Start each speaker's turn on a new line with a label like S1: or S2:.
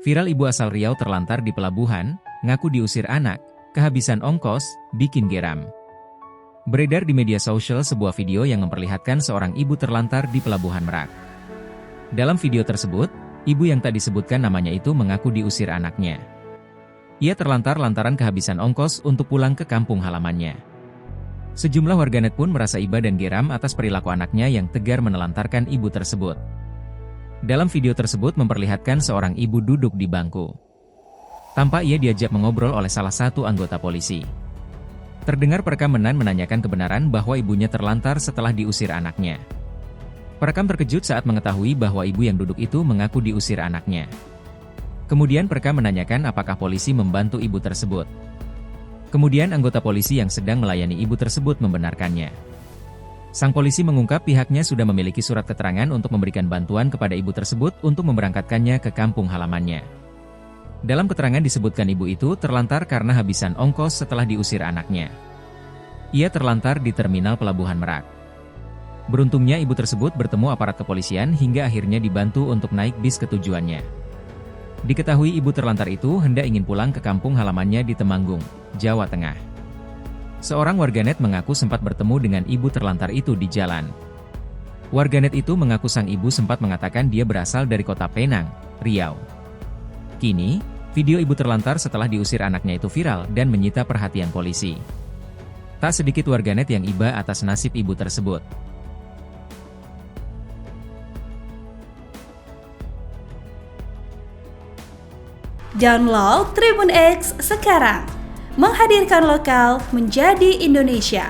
S1: Viral ibu asal Riau terlantar di pelabuhan, ngaku diusir anak, kehabisan ongkos, bikin geram. Beredar di media sosial sebuah video yang memperlihatkan seorang ibu terlantar di Pelabuhan Merak. Dalam video tersebut, ibu yang tak disebutkan namanya itu mengaku diusir anaknya. Ia terlantar lantaran kehabisan ongkos untuk pulang ke kampung halamannya. Sejumlah warganet pun merasa iba dan geram atas perilaku anaknya yang tegar menelantarkan ibu tersebut. Dalam video tersebut memperlihatkan seorang ibu duduk di bangku. Tampak ia diajak mengobrol oleh salah satu anggota polisi. Terdengar perekam menanyakan kebenaran bahwa ibunya terlantar setelah diusir anaknya. Perekam terkejut saat mengetahui bahwa ibu yang duduk itu mengaku diusir anaknya. Kemudian perekam menanyakan apakah polisi membantu ibu tersebut. Kemudian anggota polisi yang sedang melayani ibu tersebut membenarkannya. Sang polisi mengungkap pihaknya sudah memiliki surat keterangan untuk memberikan bantuan kepada ibu tersebut untuk memberangkatkannya ke kampung halamannya. Dalam keterangan disebutkan ibu itu terlantar karena habisan ongkos setelah diusir anaknya. Ia terlantar di terminal Pelabuhan Merak. Beruntungnya ibu tersebut bertemu aparat kepolisian hingga akhirnya dibantu untuk naik bis ke tujuannya. Diketahui ibu terlantar itu hendak ingin pulang ke kampung halamannya di Temanggung, Jawa Tengah. Seorang warganet mengaku sempat bertemu dengan ibu terlantar itu di jalan. Warganet itu mengaku sang ibu sempat mengatakan dia berasal dari kota Penang, Riau. Kini, video ibu terlantar setelah diusir anaknya itu viral dan menyita perhatian polisi. Tak sedikit warganet yang iba atas nasib ibu tersebut.
S2: Download Tribun X sekarang, menghadirkan lokal menjadi Indonesia.